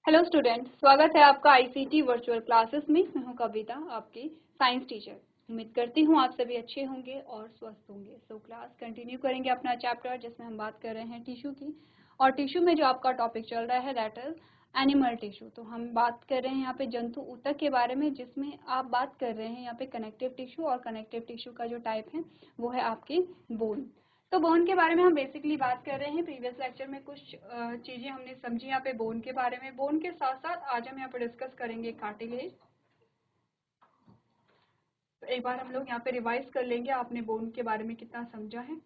Hello student, स्वागत है आपका आईसीटी वर्चुअल क्लासेस में। मैं हूं कविता, आपकी साइंस टीचर। उम्मीद करती हूं आप सभी अच्छे होंगे और स्वस्थ होंगे। क्लास कंटिन्यू करेंगे अपना चैप्टर जिसमें हम बात कर रहे हैं टिश्यू की। और टिश्यू में जो आपका टॉपिक चल रहा है दैट इज एनिमल टिश्यू। तो हम बात कर रहे हैं यहाँ पे जंतु ऊतक के बारे में, जिसमें आप बात कर रहे हैं यहाँ पे कनेक्टिव टिश्यू। और कनेक्टिव टिश्यू का जो टाइप है वो है आपकी बोन। तो बोन के बारे में हम बेसिकली बात कर रहे हैं। प्रीवियस लेक्चर में कुछ चीजें हमने समझी यहाँ पे बोन के बारे में। बोन के साथ साथ आज हम यहाँ पे डिस्कस करेंगे कार्टिलेज। तो एक बार हम लोग यहाँ पे रिवाइज कर लेंगे आपने बोन के बारे में कितना समझा है।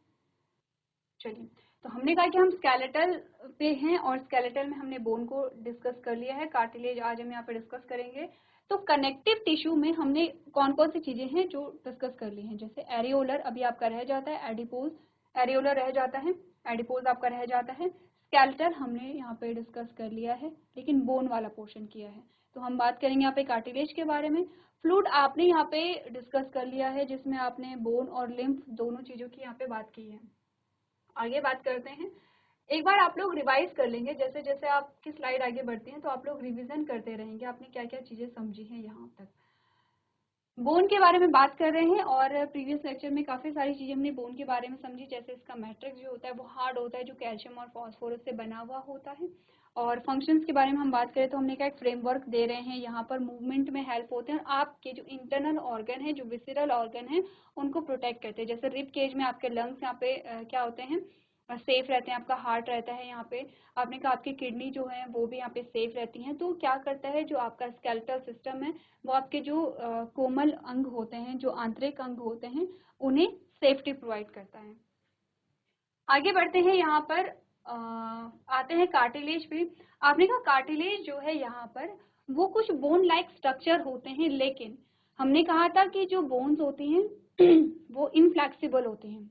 चलिए, तो हमने कहा कि हम स्केलेटल पे हैं और स्केलेटल में हमने बोन को डिस्कस कर लिया है। कार्टिलेज आज हम यहाँ पे डिस्कस करेंगे। तो कनेक्टिव टिश्यू में हमने कौन कौन सी चीजें हैं जो डिस्कस कर ली हैं, जैसे एरियोलर अभी आपका रह जाता है, एडिपोज एरियोलर रह जाता है, एडिपोज आपका रह जाता है। स्केलेटल हमने यहाँ पे डिस्कस कर लिया है, लेकिन बोन वाला पोर्शन किया है। तो हम बात करेंगे यहाँ पे कार्टिलेज के बारे में। फ्लूइड आपने यहाँ पे डिस्कस कर लिया है, जिसमें आपने बोन और लिम्फ दोनों चीजों की यहाँ पे बात की है। आगे बात करते हैं। एक बार आप लोग रिवाइज कर लेंगे, जैसे जैसे आपकी स्लाइड आगे बढ़ती है तो आप लोग रिवीजन करते रहेंगे आपने क्या क्या चीजें समझी हैं यहाँ तक। बोन के बारे में बात कर रहे हैं और प्रीवियस लेक्चर में काफी सारी चीजें हमने बोन के बारे में समझी, जैसे इसका मैट्रिक्स जो होता है वो हार्ड होता है, जो कैल्शियम और फास्फोरस से बना हुआ होता है। और फंक्शंस के बारे में हम बात करें तो हमने क्या एक फ्रेमवर्क दे रहे हैं, यहाँ पर मूवमेंट में हेल्प होते हैं और आपके जो इंटरनल ऑर्गन है, जो विसरल ऑर्गन है, उनको प्रोटेक्ट करते हैं। जैसे रिब केज में आपके लंग्स यहाँ पे क्या होते हैं, सेफ रहते हैं, आपका हार्ट रहता है यहाँ पे। आपने कहा आपकी किडनी जो है वो भी यहाँ पे सेफ रहती हैं। तो क्या करता है, जो आपका स्केलेटल सिस्टम है वो आपके जो कोमल अंग होते हैं, जो आंतरिक अंग होते हैं, उन्हें सेफ्टी प्रोवाइड करता है। आगे बढ़ते हैं, यहाँ पर आते हैं कार्टिलेज पे। आपने कहा कार्टिलेज जो है यहाँ पर वो कुछ बोन लाइक स्ट्रक्चर होते हैं, लेकिन हमने कहा था कि जो बोन्स होती हैं वो इनफ्लेक्सिबल होती हैं।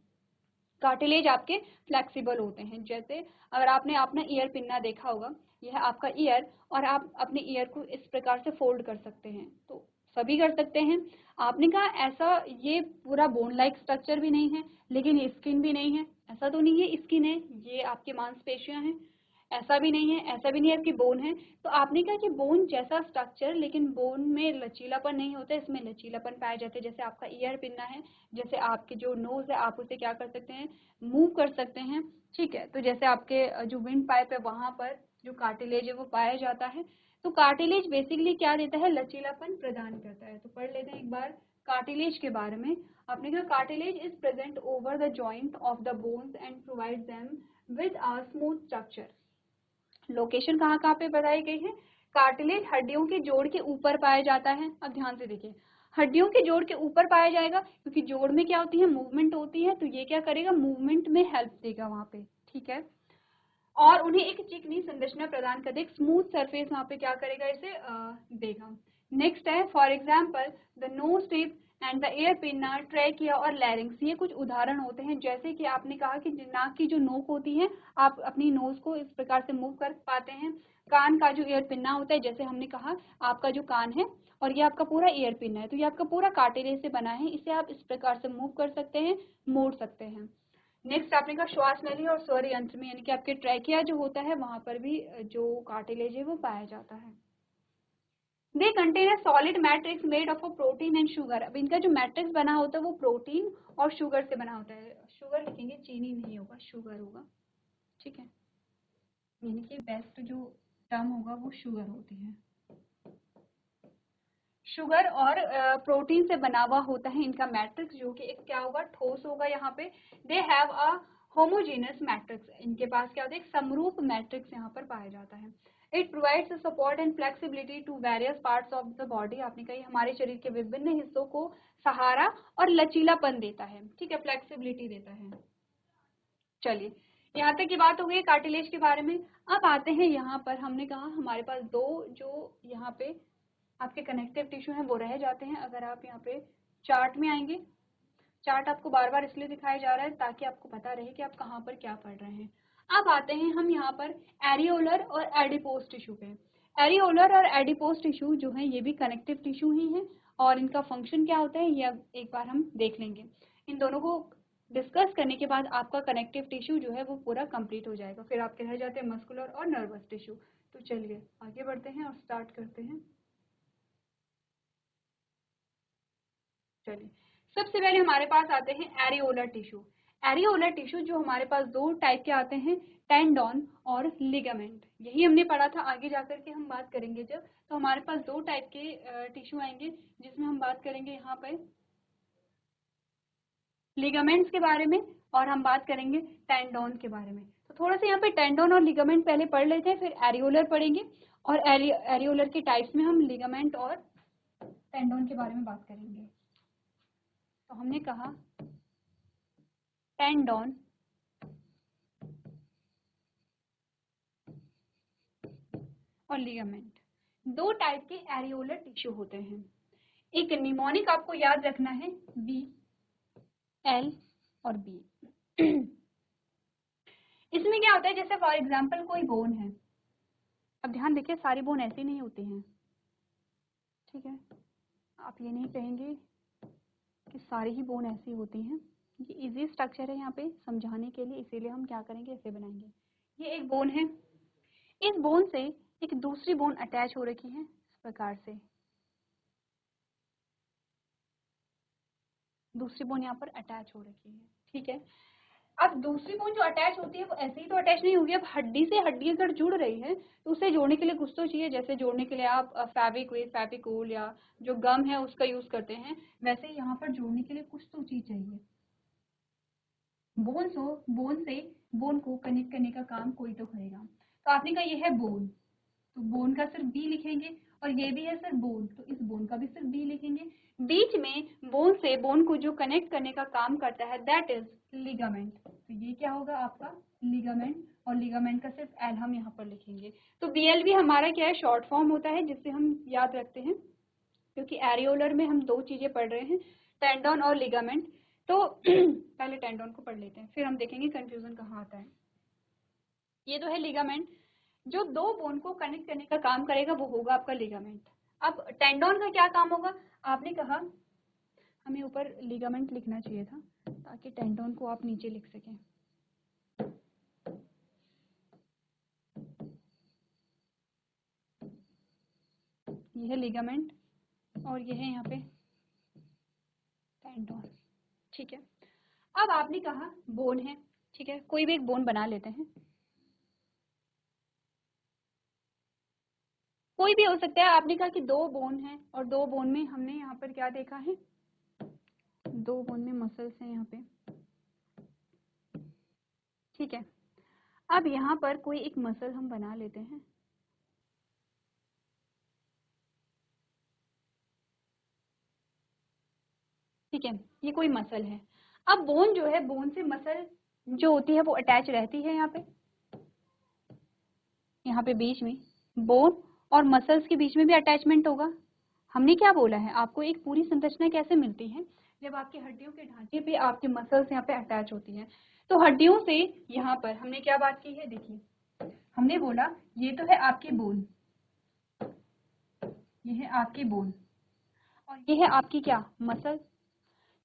कार्टिलेज आपके फ्लेक्सिबल होते हैं। जैसे अगर आपने अपना ईयर पिन्ना देखा होगा, यह आपका ईयर, और आप अपने ईयर को इस प्रकार से फोल्ड कर सकते हैं, तो सभी कर सकते हैं। आपने कहा ऐसा ये पूरा बोन लाइक स्ट्रक्चर भी नहीं है, लेकिन ये स्किन भी नहीं है। ऐसा तो नहीं है स्किन है, ये आपकी मांसपेशियां हैं। ऐसा भी नहीं है, ऐसा भी नहीं है आपकी बोन है। तो आपने कहा कि बोन जैसा स्ट्रक्चर, लेकिन बोन में लचीलापन नहीं होता, इसमें लचीलापन पाया जाता है। जैसे आपका ईयर पिन्ना है, जैसे आपके जो नोज है, आप उसे क्या कर सकते हैं, मूव कर सकते हैं। ठीक है, तो जैसे आपके जो विंड पाइप है वहां पर जो कार्टिलेज है वो पाया जाता है। तो कार्टिलेज बेसिकली क्या देता है, लचीलापन प्रदान करता है। तो पढ़ लेते हैं एक बार कार्टिलेज के बारे में। आपने कहा cartilage is present over the joint of the bones and provide them with a smooth structure. Location कहाँ कहाँ पे बताई गई है। कार्टिलेज हड्डियों के जोड़ के ऊपर पाया जाता है। अब ध्यान से देखिए, हड्डियों के जोड़ के ऊपर पाया जाएगा, क्योंकि जोड़ में क्या होती है, मूवमेंट होती है। तो ये क्या करेगा, मूवमेंट में हेल्प देगा वहां पे। ठीक है, और उन्हें एक चिकनी संरचना प्रदान कर दे, एक स्मूथ सरफेस वहां पे क्या करेगा, इसे देगा। नेक्स्ट है, for example the nose tip and the air pinna, trachea और लैरिंग्स। ये कुछ उदाहरण होते हैं। जैसे कि आपने कहा कि नाक की जो नोक होती है, आप अपनी नोज को इस प्रकार से मूव कर पाते हैं। कान का जो एयर पिन्ना होता है, जैसे हमने कहा आपका जो कान है और ये आपका पूरा एयर पिन्ना है, तो ये आपका पूरा कार्टिलेज से बना है। इसे आप इस प्रकार से मूव कर सकते हैं, मोड़ सकते हैं। नेक्स्ट आपने कहा श्वास नली और स्वर यंत्र में, यानी कि आपके ट्रैकिया जो होता है वहां पर भी जो कार्टिलेज है वो पाया जाता है। They contain a solid matrix made of a protein and sugar. अब इनका जो मैट्रिक्स बना होता है वो प्रोटीन और शुगर से बना होता है। शुगर लिखेंगे, चीनी नहीं होगा, शुगर होगा। ठीक है, यानी कि बेस्ट जो टर्म होगा वो शुगर होती है। शुगर और प्रोटीन से बना हुआ होता है इनका मैट्रिक्स, जो कि एक क्या होगा, ठोस होगा। यहाँ पे they have a homogeneous matrix, इनके पास क्या होता है, एक समरूप मैट्रिक्स यहाँ पर पाया जाता है। It provides support and flexibility to various parts of the body. आपने कही हमारे शरीर के विभिन्न हिस्सों को सहारा और लचीलापन देता है। ठीक है, फ्लेक्सिबिलिटी देता है। चलिए, यहाँ तक की बात हो गई कार्टिलेज के बारे में। अब आते हैं यहाँ पर, हमने कहा हमारे पास दो जो यहाँ पे आपके कनेक्टिव टिश्यू हैं वो रह जाते हैं। अगर आप यहाँ पे चार्ट में आएंगे, चार्ट आपको बार बार इसलिए दिखाया जा रहा है ताकि आपको पता रहे कि आप कहाँ पर क्या पढ़ रहे हैं। अब आते हैं हम यहाँ पर एरियोलर और एडिपोज टिश्यू पे। एरियोलर और एडिपोज टिश्यू जो है ये भी कनेक्टिव टिश्यू ही है, और इनका फंक्शन क्या होता है ये अब एक बार हम देख लेंगे। इन दोनों को डिस्कस करने के बाद आपका कनेक्टिव टिश्यू जो है वो पूरा कंप्लीट हो जाएगा। फिर आपके रह जाते हैं मस्कुलर और नर्वस टिश्यू। तो चलिए आगे बढ़ते हैं और स्टार्ट करते हैं। चलिए सबसे पहले हमारे पास आते हैं एरियोलर टिश्यू। एरियोलर टिश्यू जो हमारे पास दो टाइप के आते हैं, टेंडोन और लिगामेंट। यही हमने पढ़ा था, आगे जाकर के हम बात करेंगे जब, तो हमारे पास दो टाइप के टिश्यू आएंगे जिसमें हम बात करेंगे यहाँ पर लिगामेंट्स के बारे में और हम बात करेंगे टेंडोन के बारे में। तो थोड़ा सा यहाँ पे टेंडोन और लिगामेंट पहले पढ़ लेते हैं, फिर एरियोलर पढ़ेंगे और एरियोलर के टाइप्स में हम लिगामेंट और टेंडोन के बारे में बात करेंगे। तो हमने कहा टेंडोन और लिगामेंट दो टाइप के एरियोलर टिश्यू होते हैं। एक निमोनिक आपको याद रखना है, बी, एल और बी। इसमें क्या होता है, जैसे फॉर एग्जांपल कोई बोन है, अब ध्यान देखिए सारी बोन ऐसी नहीं होती हैं, ठीक है, आप ये नहीं कहेंगे कि सारी ही बोन ऐसी होती हैं। ये इजी स्ट्रक्चर है यहाँ पे समझाने के लिए, इसीलिए हम क्या करेंगे, ऐसे बनाएंगे। ये एक बोन है, इस बोन से एक दूसरी बोन अटैच हो रखी है इस प्रकार से, दूसरी बोन यहाँ पर अटैच हो रखी है, ठीक है। अब दूसरी बोन जो अटैच होती है वो ऐसे ही तो अटैच नहीं होगी, अब हड्डी से हड्डी अगर जुड़ रही है तो उसे जोड़ने के लिए कुछ तो चाहिए। जैसे जोड़ने के लिए आप फेविक्विक, फेविकोल या जो गम है उसका यूज करते हैं, वैसे ही यहाँ पर जोड़ने के लिए कुछ तो चीज चाहिए। बोन से बोन को कनेक्ट करने का काम कोई तो करेगा। तो आपने कहा ये है बोन, तो बोन का सिर्फ बी लिखेंगे, और ये भी है सिर्फ बोन, तो इस बोन का भी सिर्फ बी लिखेंगे। बीच में बोन से बोन को जो कनेक्ट करने का काम करता है दैट इज लिगामेंट। तो ये क्या होगा आपका लिगामेंट, और लिगामेंट का सिर्फ एल हम यहाँ पर लिखेंगे। तो बीएलबी हमारा क्या है, शॉर्ट फॉर्म होता है जिससे हम याद रखते हैं, क्योंकि एरियोलर में हम दो चीजें पढ़ रहे हैं, टेंडोन और लिगामेंट। तो पहले टेंडोन को पढ़ लेते हैं, फिर हम देखेंगे कंफ्यूजन कहाँ आता है। ये तो है लिगामेंट, जो दो बोन को कनेक्ट करने का काम करेगा वो होगा आपका लिगामेंट। अब टेंडोन का क्या काम होगा, आपने कहा हमें ऊपर लिगामेंट लिखना चाहिए था ताकि टेंडोन को आप नीचे लिख सकें। ये है लिगामेंट और ये है यहाँ पे टेंडोन, ठीक है। अब आपने कहा बोन है, ठीक है, कोई भी एक बोन बना लेते हैं, कोई भी हो सकता है। आपने कहा कि दो बोन है और दो बोन में हमने यहाँ पर क्या देखा है, दो बोन में मसल्स हैं यहाँ पे, ठीक है। अब यहाँ पर कोई एक मसल हम बना लेते हैं, ठीक है, ये कोई मसल है। अब बोन जो है, बोन से मसल जो होती है वो अटैच रहती है यहाँ पे बीच में बोन और मसल्स के बीच में भी अटैचमेंट होगा। हमने क्या बोला है, आपको एक पूरी संरचना कैसे मिलती है, जब आपकी हड्डियों के ढांचे पे आपके मसल्स यहाँ पे अटैच होती हैं। तो हड्डियों से यहाँ पर हमने क्या बात की है, देखिए हमने बोला ये तो है आपकी बोन, ये है आपकी बोन और ये है आपकी क्या, मसल।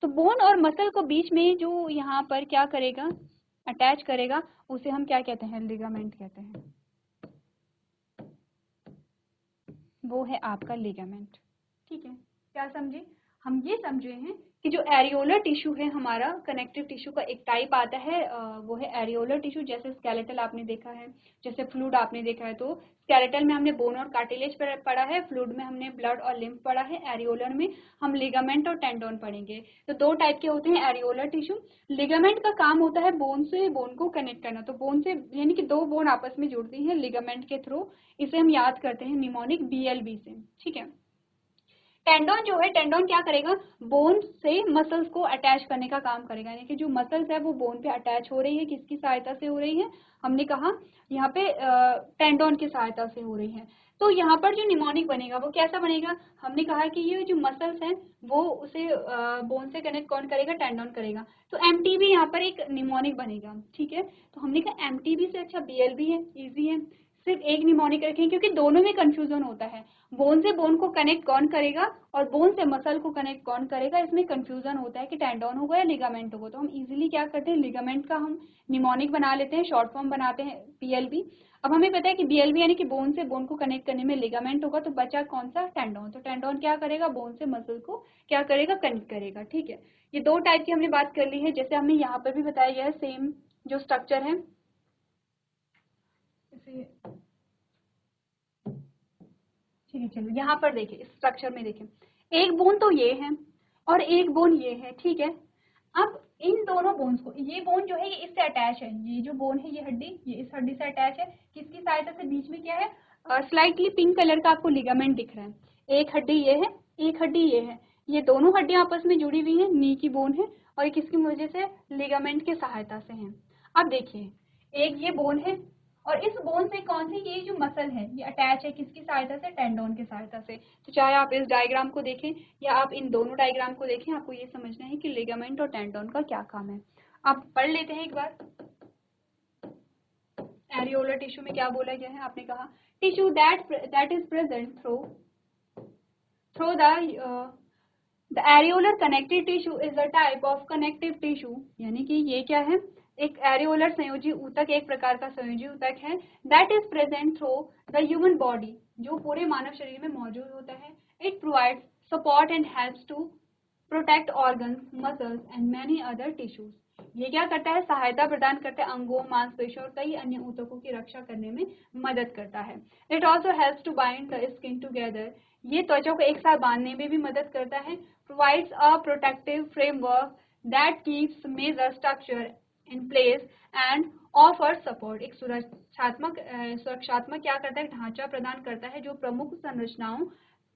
तो बोन और मसल को बीच में जो यहाँ पर क्या करेगा, अटैच करेगा, उसे हम क्या कहते हैं, लिगामेंट कहते हैं। वो है आपका लिगामेंट, ठीक है। क्या समझे, हम ये समझे हैं कि जो एरियोलर टिश्यू है हमारा, कनेक्टिव टिश्यू का एक टाइप आता है, वो है एरियोलर टिश्यू। जैसे स्केलेटल आपने देखा है, जैसे फ्लूइड आपने देखा है, तो स्केलेटल में हमने बोन और कार्टिलेज पढ़ा है, फ्लूइड में हमने ब्लड और लिम्फ पढ़ा है, एरियोलर में हम लिगामेंट और टेंडोन पढ़ेंगे। तो दो टाइप के होते हैं एरियोलर टिश्यू। लिगामेंट का काम होता है बोन से बोन को कनेक्ट करना, तो बोन से यानी कि दो बोन आपस में जुड़ती हैं लिगामेंट के थ्रू, इसे हम याद करते हैं निमोनिक बीएलबी से, ठीक है। टेंडोन जो है, टेंडोन क्या करेगा, बोन से मसल्स को अटैच करने का काम करेगा, यानी कि जो मसल्स है वो बोन पे अटैच हो रही है, किसकी सहायता से हो रही है, हमने कहा यहाँ पे टेंडोन की सहायता से हो रही है। तो यहाँ पर जो निमोनिक बनेगा वो कैसा बनेगा, हमने कहा कि ये जो मसल्स हैं वो उसे बोन से कनेक्ट कौन करेगा, टेंडोन करेगा। तो एमटीबी यहाँ पर एक निमोनिक बनेगा, ठीक है। तो हमने कहा एमटीबी से अच्छा बीएलबी है, इजी है। सिर्फ एक निमोनिक रखें, क्योंकि दोनों में कंफ्यूजन होता है। बोन से बोन को कनेक्ट कौन करेगा और बोन से मसल को कनेक्ट कौन करेगा, इसमें कंफ्यूजन होता है कि टेंडोन होगा या लिगामेंट होगा। तो हम इजीली क्या करते हैं, लिगामेंट का हम निमोनिक बना लेते हैं, शॉर्ट फॉर्म बनाते हैं पीएलबी। अब हमें पता है कि बीएलबी यानी कि बोन से बोन को कनेक्ट करने में लिगामेंट होगा, तो बचा कौन सा, टेंडोन। तो टेंडोन क्या करेगा, बोन से मसल को क्या करेगा, कनेक्ट करेगा। ठीक है, ये दो टाइप की हमने बात कर ली है, जैसे हमने यहाँ पर भी बताया गया है सेम जो स्ट्रक्चर है। ठीक है, चलो यहाँ पर देखिए, स्ट्रक्चर में देखें, एक बोन तो ये है और एक बोन ये है। ठीक है, अब इन दोनों बोन्स को, ये बोन जो है ये इससे अटैच है, ये जो बोन है ये हड्डी, ये इस हड्डी से अटैच है। किसकी सहायता से, बीच में क्या है, स्लाइटली पिंक कलर का आपको लिगामेंट दिख रहा है। एक हड्डी ये है, एक हड्डी ये है, ये दोनों हड्डियां आपस में जुड़ी हुई हैं, नी की बोन है, और ये किसकी वजह से, लिगामेंट की सहायता से है। अब देखिए, एक ये बोन है और इस बोन से कौन सी, ये जो मसल है ये अटैच है, किसकी सहायता से, टेंडोन की सहायता से। तो चाहे आप इस डायग्राम को देखें या आप इन दोनों डायग्राम को देखें, आपको ये समझना है कि लिगामेंट और टेंडोन का क्या काम है। आप पढ़ लेते हैं एक बार। एरियोलर टिश्यू में क्या बोला गया है, आपने कहा tissue that is present through the areolar connective tissue is a type of connective tissue, यानी कि ये क्या है, एक एरियोलर संयोजी ऊतक एक प्रकार का संयोजी ऊतक है। That is present through the human body, जो पूरे मानव शरीर में मौजूद होता है। It provides support and helps to protect organs, muscles and many other tissues. ये क्या करता है, सहायता प्रदान करता है, अंगों, मांसपेशियों और कई अन्य ऊतकों की रक्षा करने में मदद करता है। It also helps to bind the skin together, ये त्वचा को एक साथ बांधने में भी मदद करता है। Provides a protective framework that keeps major structure in place and offer support, एक सुरक्षात्मक क्या करता है, ढांचा प्रदान करता है, जो प्रमुख संरचनाओं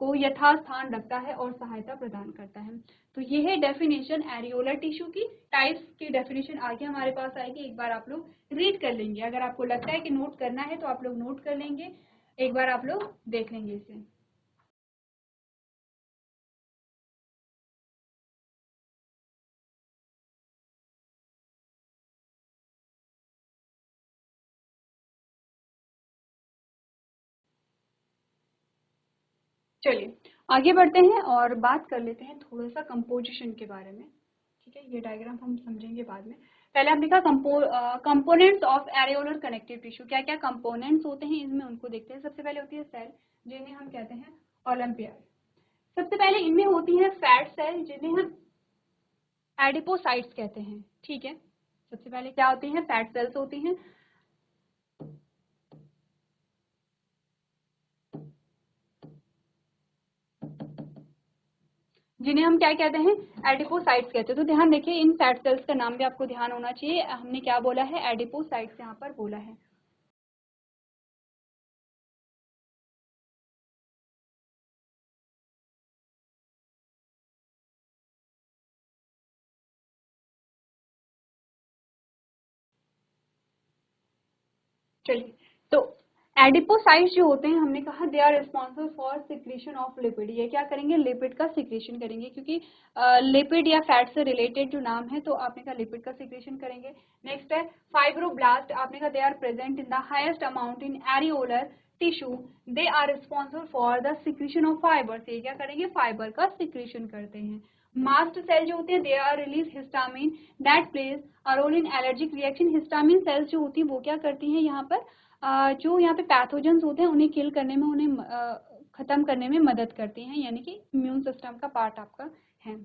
को यथास्थान रखता है और सहायता प्रदान करता है। तो ये है डेफिनेशन एरियोलर टिश्यू की। टाइप्स की डेफिनेशन आगे हमारे पास आएगी, एक बार आप लोग रीड कर लेंगे। अगर आपको लगता है कि नोट करना है तो आप लोग नोट कर लेंगे, एक बार आप लोग देख लेंगे इसे। चलिए आगे बढ़ते हैं और बात कर लेते हैं थोड़ा सा कंपोजिशन के बारे में। ठीक है, ये डायग्राम हम समझेंगे बाद में। पहले हमने कहा components of areolar connective tissue, क्या क्या कंपोनेंट्स होते हैं इनमें, उनको देखते हैं। सबसे पहले होती है सेल, जिन्हें हम कहते हैं ओलंपिया। सबसे पहले इनमें होती है फैट सेल, जिन्हें हम एडिपोसाइट्स कहते हैं। ठीक है, सबसे पहले क्या होती हैं, फैट सेल्स होती हैं। जिन्हें हम क्या कहते हैं, एडिपोसाइट्स कहते हैं। तो ध्यान देखिए, इन फैट सेल्स का नाम भी आपको ध्यान होना चाहिए। हमने क्या बोला है, एडिपोसाइट्स यहाँ पर बोला है। चलिए, तो एडिपोसाइट्स जो होते हैं, हमने कहा they are responsible for secretion of lipid. ये क्या करेंगे, लिपिड का सिक्रीशन करेंगे, क्योंकि लिपिड या फैट से रिलेटेड जो नाम है, तो आपने कहा लिपिड का सिक्रीशन करेंगे। नेक्स्ट है फाइब्रोब्लास्ट, आपने कहा they are present in the highest amount in areolar tissue, they are responsible for the secretion of fibre. ये क्या करेंगे, फाइबर का सिक्रीशन करते हैं। मास्ट सेल जो होते हैं, they are release histamine that plays a role in allergic reaction. Histamine cells जो होती है वो क्या करती हैं, यहाँ पर जो यहाँ पे पैथोजेंस होते हैं उन्हें किल करने में, उन्हें खत्म करने में मदद करती हैं, यानी कि इम्यून सिस्टम का पार्ट आपका है।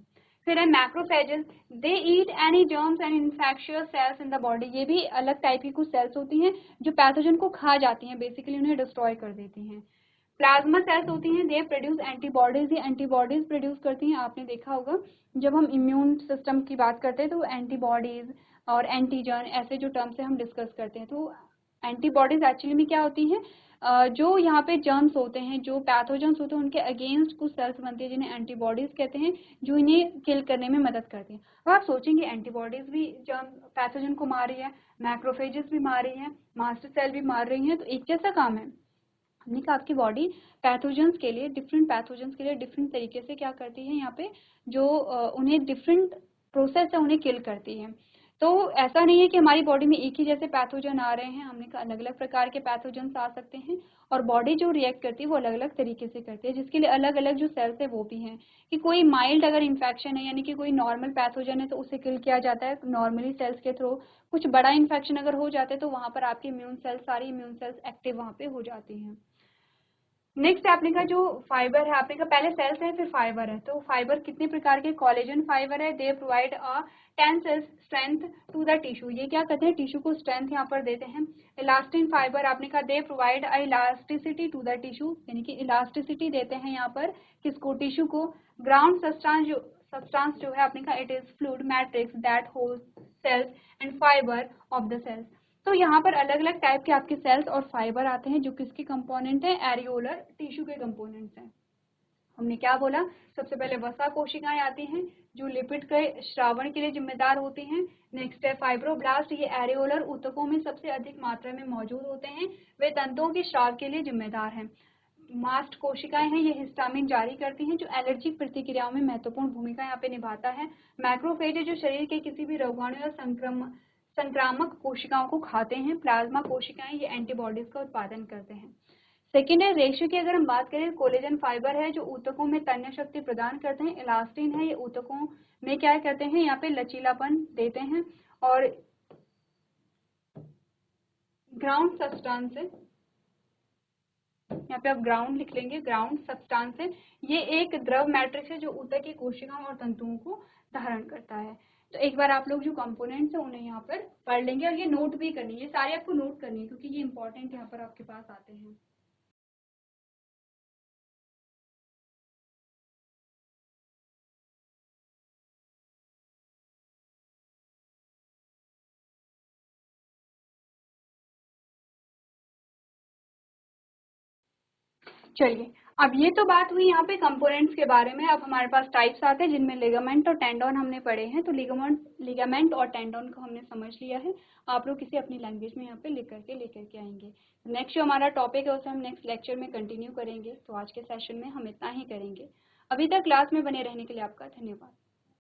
फिर है macrophages, they eat any germs and infectious cells in the body. ये भी अलग टाइप की कुछ सेल्स होती हैं जो पैथोजन को खा जाती हैं, बेसिकली उन्हें डिस्ट्रॉय कर देती हैं। प्लाज्मा सेल्स होती हैं, दे प्रोड्यूस एंटीबॉडीज, ये एंटीबॉडीज प्रोड्यूस करती हैं। आपने देखा होगा जब हम इम्यून सिस्टम की बात करते हैं तो एंटीबॉडीज और एंटीजन ऐसे जो टर्म्स है हम डिस्कस करते हैं। तो एंटीबॉडीज एक्चुअली में क्या होती हैं, जो यहाँ पे जर्म्स होते हैं, जो पैथोजन्स होते हैं, उनके अगेंस्ट कुछ सेल्स बनती है जिन्हें एंटीबॉडीज कहते हैं, जो इन्हें किल करने में मदद करती हैं। अब आप सोचेंगे एंटीबॉडीज भी जर्म पैथोजन को मार रही है, मैक्रोफेजेस भी मार रही है, मास्टर सेल भी मार रही हैं, तो एक जैसा काम है। हमने कहा आपकी बॉडी पैथोजेंस के लिए, डिफरेंट पैथोजेंस के लिए डिफरेंट तरीके से क्या करती है, यहाँ पे जो उन्हें डिफरेंट प्रोसेस है उन्हें किल करती है। तो ऐसा नहीं है कि हमारी बॉडी में एक ही जैसे पैथोजन आ रहे हैं, हमने कहा अलग अलग प्रकार के पैथोजन आ सकते हैं और बॉडी जो रिएक्ट करती है वो अलग अलग तरीके से करती है, जिसके लिए अलग अलग जो सेल्स है वो भी हैं कि कोई माइल्ड अगर इन्फेक्शन है यानी कि कोई नॉर्मल पैथोजन है तो उसे किल किया जाता है नॉर्मली सेल्स के थ्रू। कुछ बड़ा इन्फेक्शन अगर हो जाता है तो वहाँ पर आपकी इम्यून सेल्स, सारी इम्यून सेल्स एक्टिव वहाँ पे हो जाती हैं। नेक्स्ट आपने का जो फाइबर है, आपने का पहले सेल्स है फिर फाइबर है, तो फाइबर कितने प्रकार के, कोलेजन फाइबर है, they provide a tensile strength to the tissue, ये क्या कहते हैं टिश्यू को स्ट्रेंथ यहाँ पर देते हैं। इलास्टिन फाइबर आपने कहा they provide a elasticity to the tissue, यानी कि इलास्टिसिटी देते हैं यहाँ पर किसको, टिश्यू को। ग्राउंड सब्सटेंस जो है आपने कहा it is fluid matrix that holds cells and fibre of the cells. तो यहाँ पर अलग अलग टाइप के आपके सेल्स और फाइबर आते हैं जो किसके कंपोनेंट हैं, एरियोलर टिश्यू के कंपोनेंट्स हैं। हमने क्या बोला, सबसे पहले वसा कोशिकाएं आती हैं जो लिपिड के श्रावण के लिए जिम्मेदार होती हैं। नेक्स्ट है फाइब्रोब्लास्ट, ये एरियोलर ऊतकों में सबसे अधिक मात्रा में मौजूद होते हैं, वे तंतुओं के स्राव के लिए जिम्मेदार हैं। मास्ट कोशिकाएं हैं, ये हिस्टामिन जारी करती हैं जो एलर्जिक प्रतिक्रियाओं में महत्वपूर्ण भूमिका यहाँ पे निभाता है। मैक्रोफेज है जो शरीर के किसी भी रोगाणु या संक्रामक कोशिकाओं को खाते हैं। प्लाज्मा कोशिकाएं ये एंटीबॉडीज का उत्पादन करते हैं। सेकेंड है रेशियो की अगर हम बात करें, कोलेजन फाइबर है जो ऊतकों में तन्य शक्ति प्रदान करते हैं। इलास्टिन है, ये ऊतकों में क्या करते हैं, यहाँ पे लचीलापन देते हैं। और ग्राउंड सब्सटेंस है, यहाँ पे आप ग्राउंड लिख लेंगे, ग्राउंड सब्सटेंस है, ये एक द्रव मैट्रिक्स है जो ऊतक की कोशिकाओं और तंतुओं को धारण करता है। तो एक बार आप लोग जो कंपोनेंट्स है उन्हें यहाँ पर पढ़ लेंगे और ये नोट भी करनी है, ये सारे आपको नोट करनी है क्योंकि ये इंपॉर्टेंट यहाँ पर आपके पास आते हैं। चलिए, अब ये तो बात हुई यहाँ पे कंपोनेंट्स के बारे में। अब हमारे पास टाइप्स आते हैं जिनमें लिगामेंट और टेंडन हमने पढ़े हैं। तो लिगामेंट और टेंडन को हमने समझ लिया है, आप लोग किसी अपनी लैंग्वेज में यहाँ पे लेकर के आएंगे। नेक्स्ट जो हमारा टॉपिक है उसे हम नेक्स्ट लेक्चर में कंटिन्यू करेंगे। तो आज के सेशन में हम इतना ही करेंगे। अभी तक क्लास में बने रहने के लिए आपका धन्यवाद।